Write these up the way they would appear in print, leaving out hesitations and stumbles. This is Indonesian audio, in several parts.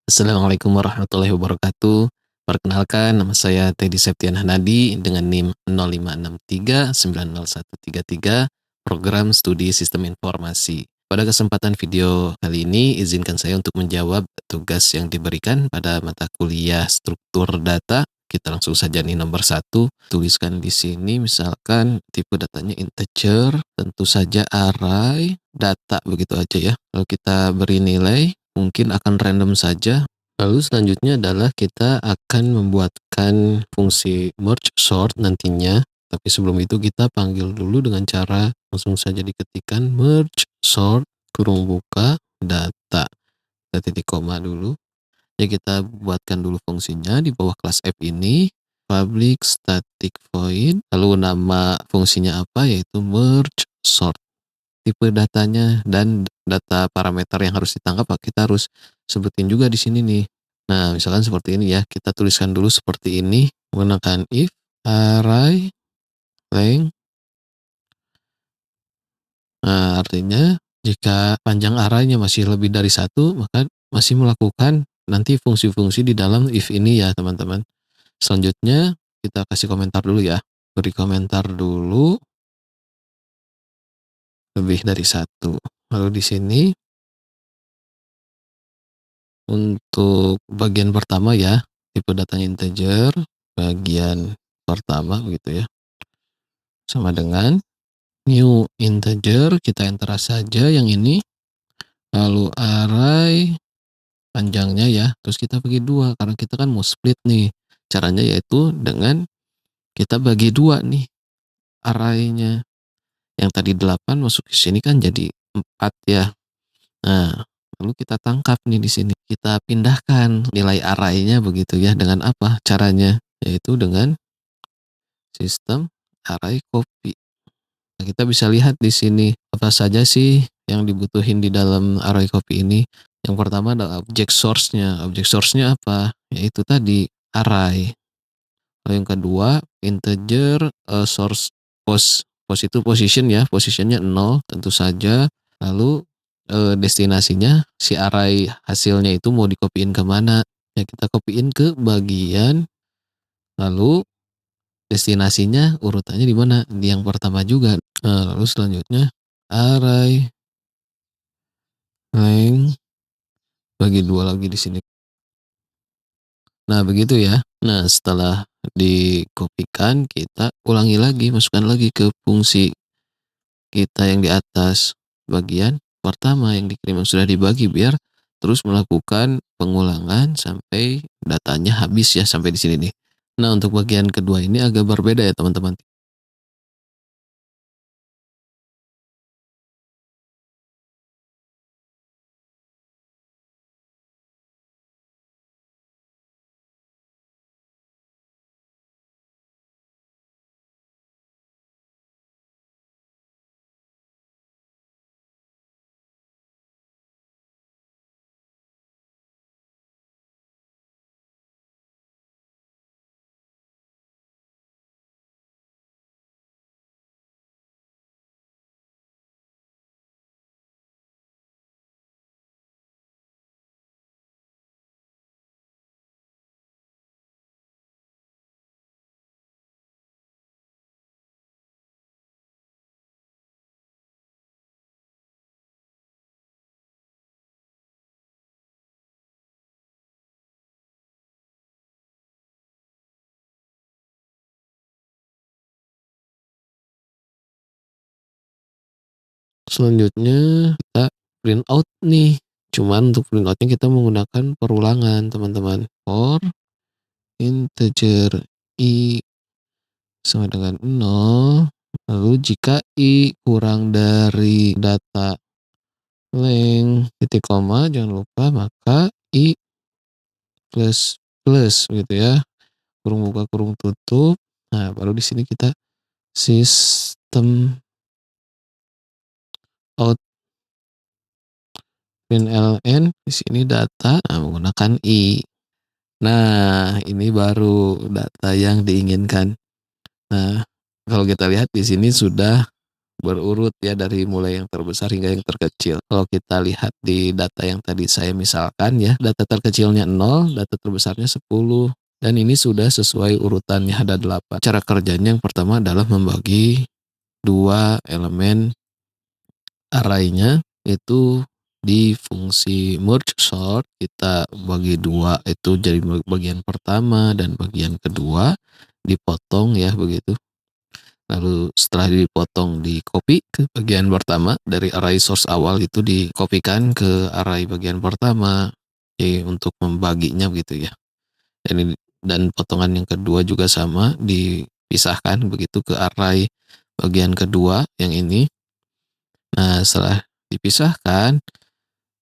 Assalamualaikum warahmatullahi wabarakatuh. Perkenalkan, nama saya Teddy Septian Hanadi dengan NIM 0563901133, program studi sistem informasi. Pada kesempatan video kali ini, izinkan saya untuk menjawab tugas yang diberikan pada mata kuliah struktur data. Kita langsung saja nih nomor 1, tuliskan di sini misalkan tipe datanya integer, tentu saja array, data begitu aja ya. Lalu kita beri nilai, mungkin akan random saja. Lalu selanjutnya adalah kita akan membuatkan fungsi merge sort nantinya. Tapi sebelum itu kita panggil dulu dengan cara langsung saja diketikkan merge sort kurung buka data. Kita titik koma dulu. Ya kita buatkan dulu fungsinya di bawah kelas F ini. Public static void. Lalu nama fungsinya apa? Yaitu merge sort. Tipe datanya dan data parameter yang harus ditangkap kita harus sebutin juga di sini nih. Nah, misalkan seperti ini ya, kita tuliskan dulu seperti ini menggunakan if array length. Nah, artinya jika panjang arraynya masih lebih dari 1, maka masih melakukan nanti fungsi-fungsi di dalam if ini ya, teman-teman. Selanjutnya kita kasih komentar dulu ya. Beri komentar dulu lebih dari 1. Lalu di sini untuk bagian pertama ya, tipe datanya integer, bagian pertama begitu ya. Sama dengan new integer, kita enter saja yang ini. Lalu array panjangnya ya, terus kita bagi 2 karena kita kan mau split nih. Caranya yaitu dengan kita bagi 2 nih arraynya. Yang tadi 8 masuk ke sini kan jadi 4 ya. Nah, lalu kita tangkap nih di sini. Kita pindahkan nilai arraynya begitu ya. Dengan apa caranya? Yaitu dengan sistem array copy. Nah, kita bisa lihat di sini apa saja sih yang dibutuhin di dalam array copy ini. Yang pertama adalah object source-nya. Object source-nya apa? Yaitu tadi array. Lalu yang kedua integer source post. Post itu position ya, positionnya 0 tentu saja. Lalu destinasinya si array hasilnya itu mau dikopiin kemana? Ya kita kopiin ke bagian. Lalu destinasinya urutannya di mana? Di yang pertama juga. Nah, lalu selanjutnya array length bagi 2 lagi di sini. Nah, begitu ya. Nah, setelah dikopikan, kita ulangi lagi, masukkan lagi ke fungsi kita yang di atas bagian pertama yang dikirim yang sudah dibagi biar terus melakukan pengulangan sampai datanya habis ya sampai di sini nih. Nah, untuk bagian kedua ini agak berbeda ya, teman-teman. Selanjutnya kita print out nih. Cuman untuk print outnya kita menggunakan perulangan, teman-teman. For integer i sama dengan 0, lalu jika i kurang dari data length titik koma jangan lupa maka i plus plus gitu ya, kurung buka kurung tutup. Nah, baru di sini kita sistem out println di sini data menggunakan i. Nah, ini baru data yang diinginkan. Nah, kalau kita lihat di sini sudah berurut ya dari mulai yang terbesar hingga yang terkecil. Kalau kita lihat di data yang tadi saya misalkan ya, data terkecilnya 0, data terbesarnya 10, dan ini sudah sesuai urutannya ada 8. Cara kerjanya yang pertama adalah membagi dua elemen array-nya itu di fungsi merge sort. Kita bagi dua itu jadi bagian pertama dan bagian kedua, dipotong ya begitu. Lalu setelah dipotong di copy ke bagian pertama dari array source awal itu dikopikan ke array bagian pertama. Jadi untuk membaginya begitu ya. Dan potongan yang kedua juga sama, dipisahkan begitu ke array bagian kedua yang ini. Nah, setelah dipisahkan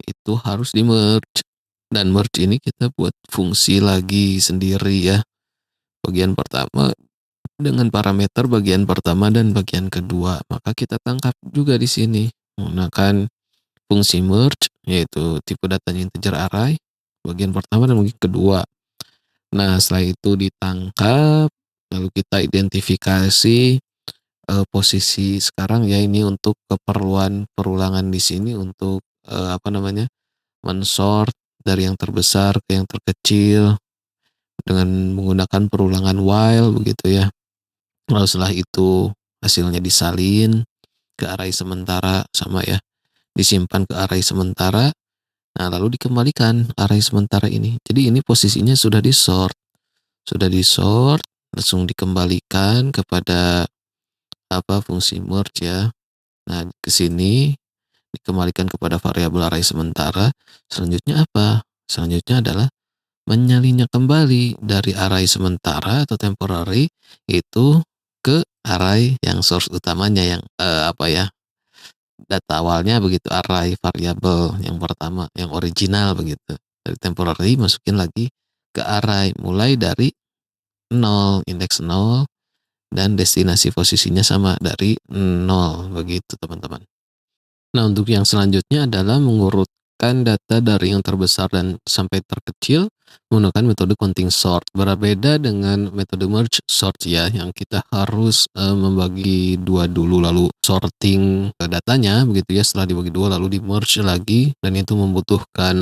itu harus di-merge. Dan merge ini kita buat fungsi lagi sendiri ya. Bagian pertama dengan parameter bagian pertama dan bagian kedua. Maka kita tangkap juga di sini menggunakan fungsi merge, yaitu tipe datanya integer array, bagian pertama dan bagian kedua. Nah, setelah itu ditangkap, lalu kita identifikasi posisi sekarang ya, ini untuk keperluan perulangan di sini untuk mensort dari yang terbesar ke yang terkecil dengan menggunakan perulangan while begitu ya. Lalu setelah itu hasilnya disalin ke array sementara sama ya, disimpan ke array sementara. Nah, lalu dikembalikan array sementara ini. Jadi ini posisinya sudah disort, langsung dikembalikan kepada fungsi merge ya. Nah, ke sini dikembalikan kepada variabel array sementara. Selanjutnya apa? Selanjutnya adalah menyalinnya kembali dari array sementara atau temporary itu ke array yang source utamanya yang data awalnya begitu, array variabel yang pertama yang original begitu. Dari temporary masukin lagi ke array mulai dari 0, indeks 0, dan destinasi posisinya sama dari 0 begitu teman-teman. Nah, untuk yang selanjutnya adalah mengurutkan data dari yang terbesar dan sampai terkecil menggunakan metode counting sort. Berbeda dengan metode merge sort ya, yang kita harus membagi dua dulu lalu sorting datanya begitu ya. Setelah dibagi dua lalu di merge lagi, dan itu membutuhkan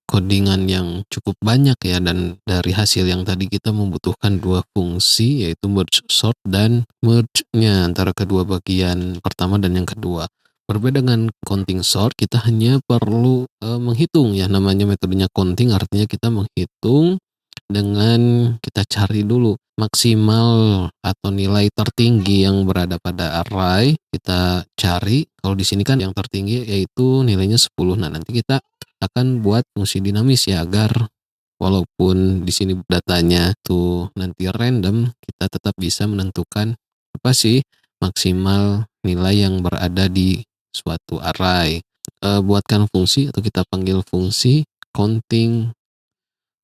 codingan yang cukup banyak ya, dan dari hasil yang tadi kita membutuhkan dua fungsi, yaitu merge sort dan merge-nya antara kedua bagian pertama dan yang kedua. Berbeda dengan counting sort, kita hanya perlu menghitung ya, namanya metodenya counting, artinya kita menghitung dengan kita cari dulu maksimal atau nilai tertinggi yang berada pada array, kita cari. Kalau di sini kan yang tertinggi yaitu nilainya 10. Nah, nanti kita akan buat fungsi dinamis ya, agar walaupun di sini datanya tuh nanti random, kita tetap bisa menentukan apa sih maksimal nilai yang berada di suatu array. Buatkan fungsi atau kita panggil fungsi counting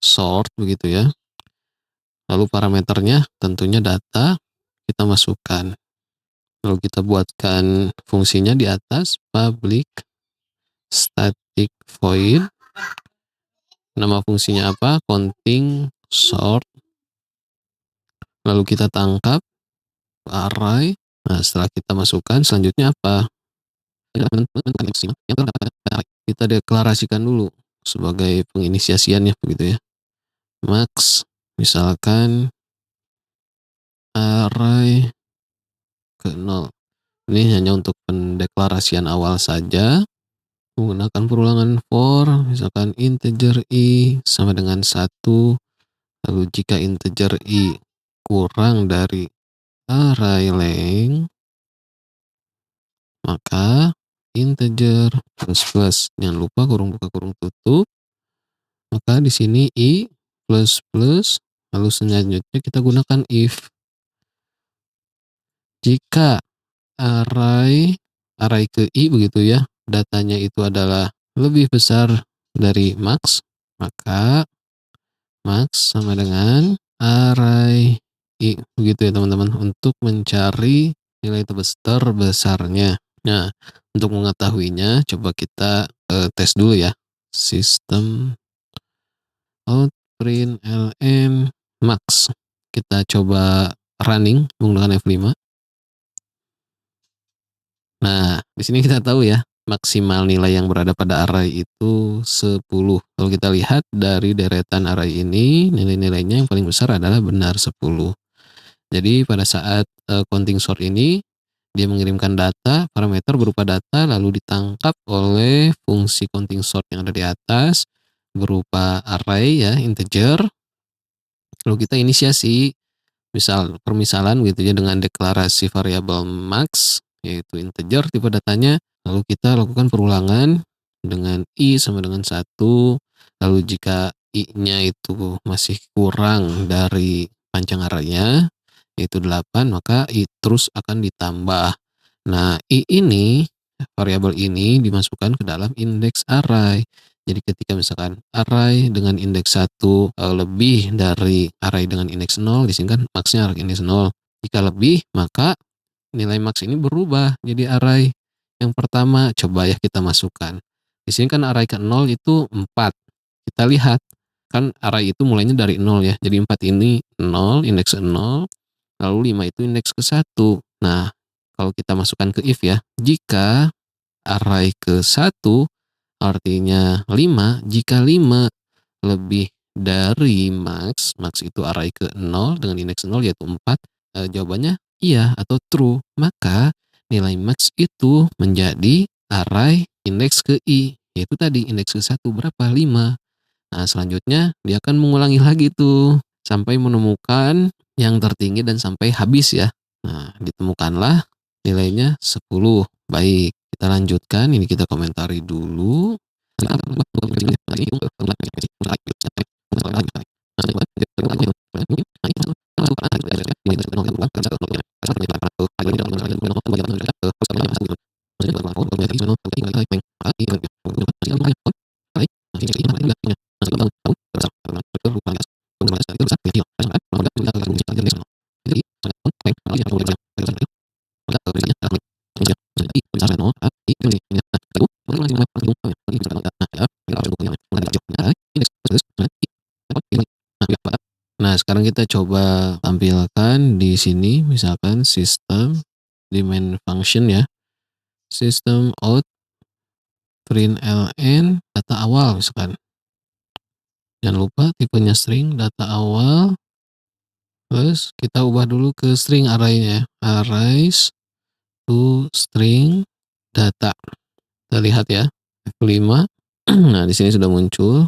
sort begitu ya. Lalu parameternya tentunya data kita masukkan. Lalu kita buatkan fungsinya di atas, public static void. Nama fungsinya apa? Counting sort. Lalu kita tangkap array. Nah, setelah kita masukkan, selanjutnya apa? Kita deklarasikan dulu sebagai penginisiasiannya begitu ya. Max misalkan array ke 0. Ini hanya untuk pendeklarasian awal saja. Menggunakan perulangan for, misalkan integer i sama dengan 1. Lalu jika integer i kurang dari array length, maka integer plus plus, jangan lupa kurung buka kurung tutup. Maka di sini i plus plus, lalu selanjutnya kita gunakan if. Jika array ke i begitu ya, datanya itu adalah lebih besar dari max, maka max sama dengan array i begitu ya teman-teman, untuk mencari nilai terbesarnya. Nah, untuk mengetahuinya coba kita tes dulu ya. System out println max. Kita coba running menggunakan F5. Nah, di sini kita tahu ya, maksimal nilai yang berada pada array itu 10. Kalau kita lihat dari deretan array ini, nilai-nilainya yang paling besar adalah benar 10. Jadi pada saat counting sort ini, dia mengirimkan data, parameter berupa data, lalu ditangkap oleh fungsi counting sort yang ada di atas, berupa array ya, integer, lalu kita inisiasi, permisalan gitu ya, dengan deklarasi variabel max, yaitu integer tipe datanya, lalu kita lakukan perulangan dengan i sama dengan 1, lalu jika i-nya itu masih kurang dari panjang arraynya, yaitu 8, maka i terus akan ditambah. Nah, i ini, variabel ini dimasukkan ke dalam indeks array. Jadi ketika misalkan array dengan indeks 1 lebih dari array dengan indeks 0, di sini kan max-nya indeks 0. Jika lebih, maka nilai max ini berubah jadi array yang pertama. Coba ya kita masukkan. Di sini kan array ke 0 itu 4. Kita lihat, kan array itu mulainya dari 0 ya. Jadi 4 ini 0, indeks 0, lalu 5 itu indeks ke 1. Nah, kalau kita masukkan ke if ya, jika array ke 1 artinya 5, jika 5 lebih dari max, max itu array ke 0 dengan indeks 0 yaitu 4, jawabannya iya atau true. Maka nilai max itu menjadi array indeks ke i, yaitu tadi indeks ke 1 berapa? 5. Nah, selanjutnya dia akan mengulangi lagi tuh sampai menemukan yang tertinggi dan sampai habis ya. Nah, ditemukanlah nilainya 10. Baik, kita lanjutkan. Ini kita komentari dulu. Nah, sekarang kita coba tampilkan di sini, misalkan sistem di main function ya. System out println data awal misalkan. Jangan lupa tipenya string, data awal. Terus kita ubah dulu ke string array-nya. Arrays to string data. Kita lihat ya. F5. Nah, di sini sudah muncul.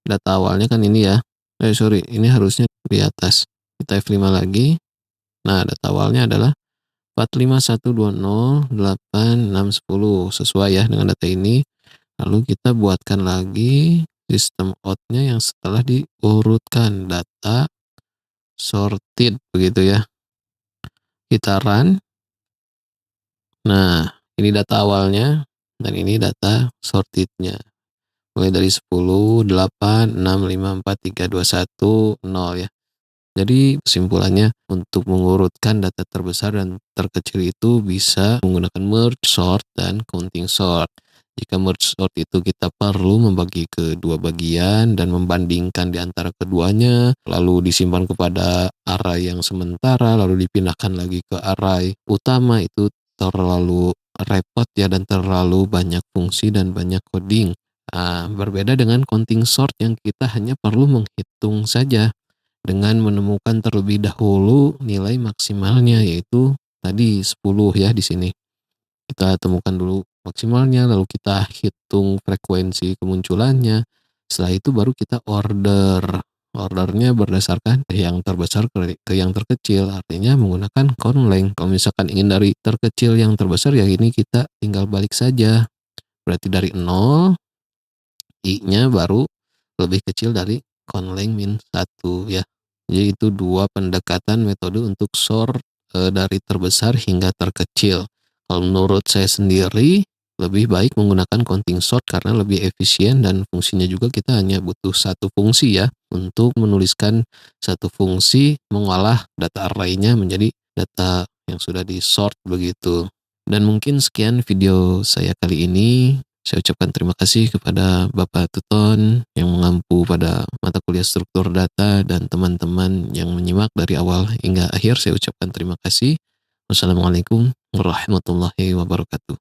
Data awalnya kan ini ya. Sorry, ini harusnya di atas. Kita F5 lagi. Nah, data awalnya adalah 451208610, sesuai ya dengan data ini. Lalu kita buatkan lagi sistem out-nya yang setelah diurutkan data sorted begitu ya. Kita run. Nah, ini data awalnya dan ini data sorted-nya. Mulai dari 10, 8, 6, 5, 4, 3, 2, 1, 0 ya. Jadi kesimpulannya, untuk mengurutkan data terbesar dan terkecil itu bisa menggunakan merge sort dan counting sort. Jika merge sort itu kita perlu membagi ke dua bagian dan membandingkan di antara keduanya, lalu disimpan kepada array yang sementara, lalu dipindahkan lagi ke array utama, itu terlalu repot ya dan terlalu banyak fungsi dan banyak coding. Nah, berbeda dengan counting sort yang kita hanya perlu menghitung saja dengan menemukan terlebih dahulu nilai maksimalnya, yaitu tadi 10 ya di sini. Kita temukan dulu maksimalnya, lalu kita hitung frekuensi kemunculannya. Setelah itu baru kita order. Ordernya berdasarkan yang terbesar ke yang terkecil, artinya menggunakan conlang. Kalau misalkan ingin dari terkecil yang terbesar, ya ini kita tinggal balik saja. Berarti dari 0, i-nya baru lebih kecil dari conlang min 1 ya. Jadi itu dua pendekatan metode untuk sort dari terbesar hingga terkecil. Kalau menurut saya sendiri, lebih baik menggunakan counting sort karena lebih efisien dan fungsinya juga kita hanya butuh satu fungsi ya untuk menuliskan satu fungsi mengolah data array-nya menjadi data yang sudah di sort begitu. Dan mungkin sekian video saya kali ini. Saya ucapkan terima kasih kepada Bapak Tuton yang mengampu pada mata kuliah struktur data dan teman-teman yang menyimak dari awal hingga akhir. Saya ucapkan terima kasih. Wassalamualaikum warahmatullahi wabarakatuh.